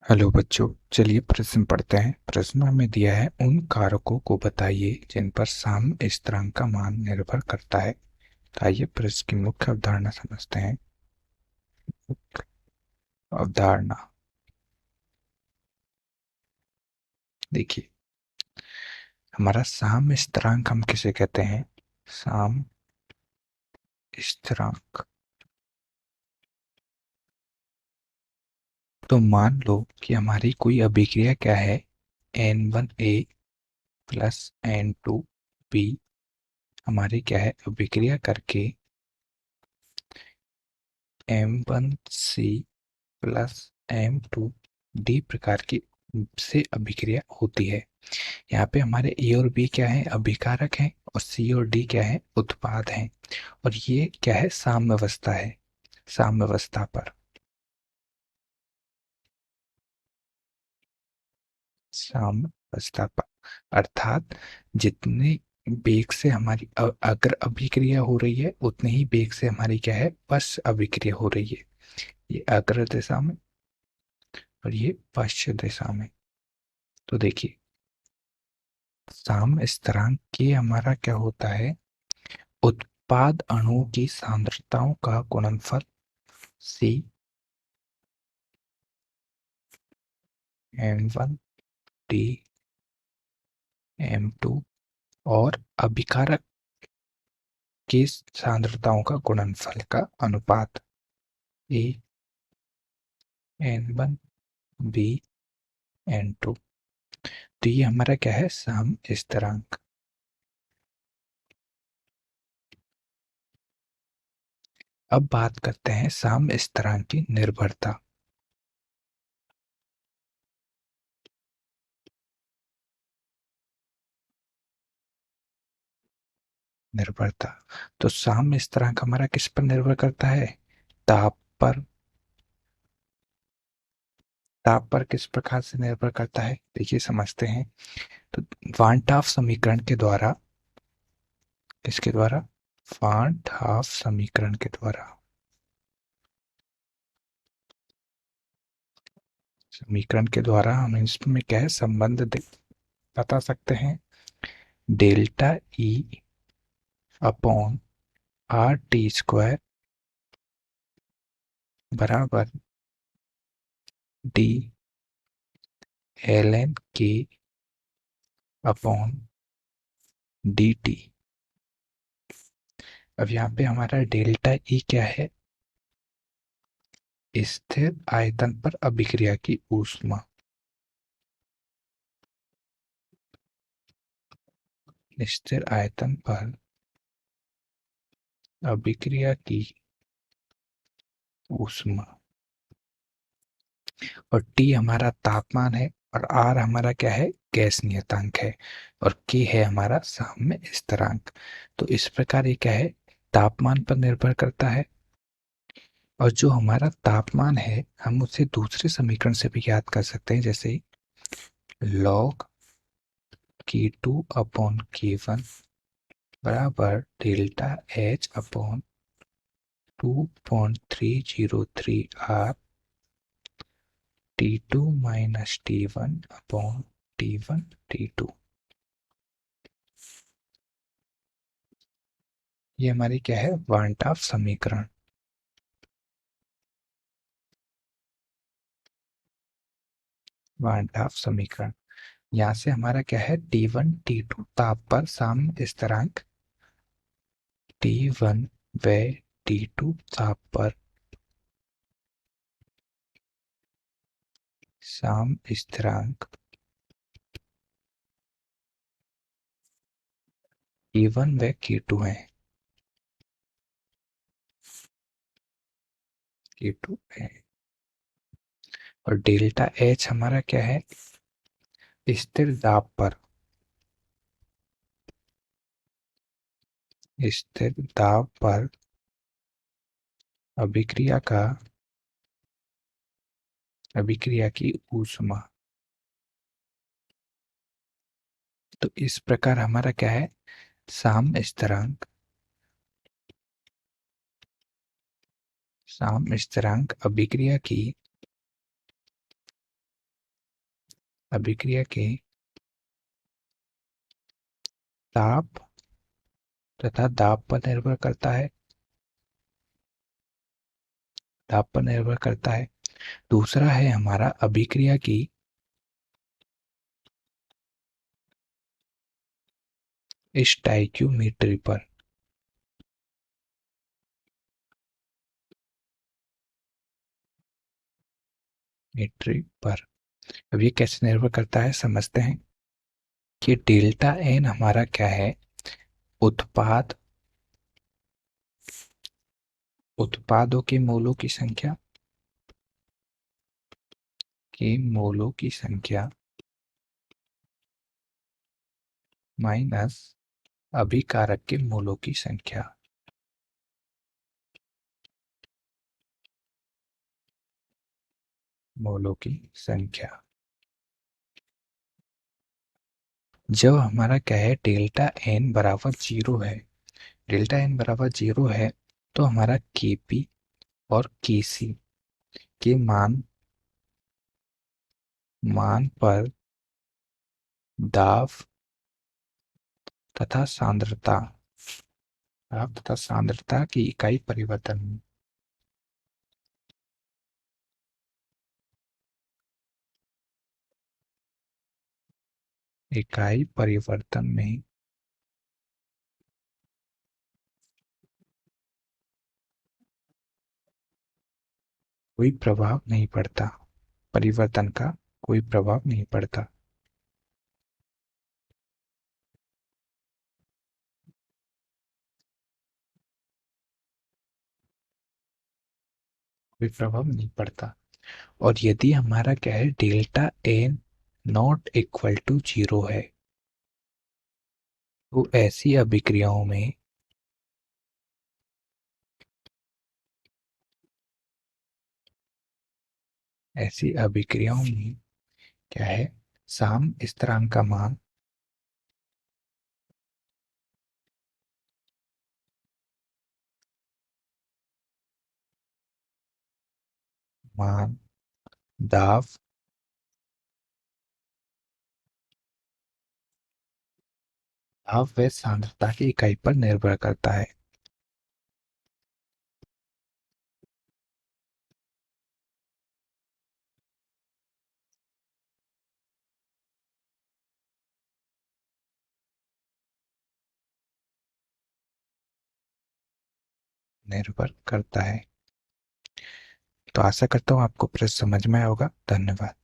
Hello बच्चों, चलिए प्रश्न पढ़ते हैं। प्रश्न में दिया है, उन कारकों को बताइए जिन पर साम्य स्थिरांक का मान निर्भर करता है। तो आइए प्रश्न की मुख्य अवधारणा समझते हैं। अवधारणा देखिए, हमारा साम्य स्थिरांक हम किसे कहते हैं? साम्य स्थिरांक। तो मान लो कि हमारी कोई अभिक्रिया क्या है, N1A प्लस N2B हमारी क्या है, अभिक्रिया करके M1C प्लस M2D प्रकार की से अभिक्रिया होती है। यहाँ पे हमारे ए और बी क्या है, अभिकारक हैं, और सी और डी क्या है, उत्पाद हैं। और ये क्या है, साम्यावस्था है। साम्यावस्था पर साम्यावस्था पर अर्थात जितने बेग से हमारी अग्र अभिक्रिया हो रही है, उतने ही बेग से हमारी क्या है, पश्च अभिक्रिया हो रही है। ये अग्र दिशा में और ये पश्चिम दिशा में। तो देखिए, साम्य स्थिरांक के हमारा क्या होता है, उत्पाद अणुओं की सांद्रताओं का गुणनफल सी M1D M2 और अभिकारक की सांद्रताओं का गुणनफल का अनुपात ए N1B N2। तो ये हमारा क्या है, साम्य स्थिरांक। अब बात करते हैं साम्य स्थिरांक की निर्भरता। निर्भरता, तो साम्य स्थिरांक हमारा किस पर निर्भर करता है? ताप पर। ताप पर किस प्रकार से निर्भर करता है, देखिए समझते हैं। तो वान हाफ समीकरण के द्वारा, किसके द्वारा? वान हाफ समीकरण के द्वारा। समीकरण के द्वारा हम इसमें क्या है, संबंध बता सकते हैं। Delta E upon R T square बराबर डी एल एन के अपॉन डी टी। अब यहाँ पे हमारा डेल्टा ई क्या है, स्थिर आयतन पर अभिक्रिया की ऊष्मा। स्थिर आयतन पर अभिक्रिया की ऊष्मा। और टी हमारा तापमान है, और आर हमारा क्या है, गैस नियतांक है, और के है हमारा साम्य स्थिरांक। तो इस प्रकार ये क्या है, तापमान पर निर्भर करता है। और जो हमारा तापमान है, हम उसे दूसरे समीकरण से भी याद कर सकते हैं, जैसे लॉग K2 अपॉन K1 बराबर delta H upon 2.303 R T2 minus T1 upon T1 T2। ये हमारी क्या है, वान हाफ समीकरण। वान हाफ समीकरण, यहाँ से हमारा क्या है, T1 T2 ताप पर साम्य स्थिरांक, T1 व T2 ताप पर साम्य स्थिरांक K1 व K2 है। K2 है। और डेल्टा एच हमारा क्या है, स्थिर दाब पर, स्थिर दाब पर अभिक्रिया का, अभिक्रिया की ऊष्मा। तो इस प्रकार हमारा क्या है, साम्य स्थिरांक, साम्य स्थिरांक अभिक्रिया की अभिक्रिया के ताप तथा दाब पर निर्भर करता है। दाब पर निर्भर करता है। दूसरा है हमारा अभिक्रिया की स्टाइक्योमेट्री पर। मीट्री पर। अब ये कैसे निर्भर करता है समझते हैं कि डेल्टा एन हमारा क्या है, उत्पाद उत्पादों के मोलों की संख्या, माइनस अभिकारक के मोलों की संख्या। मोलों की संख्या। जब हमारा क्या है, डेल्टा एन बराबर जीरो है, डेल्टा एन बराबर जीरो है, तो हमारा केपी और केसी के मान पर दाब तथा सांद्रता की इकाई परिवर्तन में कोई प्रभाव नहीं पड़ता। परिवर्तन का कोई प्रभाव नहीं पड़ता। कोई प्रभाव नहीं पड़ता। और यदि हमारा क्या है, delta N not equal to zero है, तो ऐसी अभिक्रियाओं में क्या है, साम स्थिरांक का मान दाब व सांद्रता की इकाई पर निर्भर करता है। निर्भर करता है। तो आशा करता हूँ आपको प्रश्न समझ में आया होगा। धन्यवाद।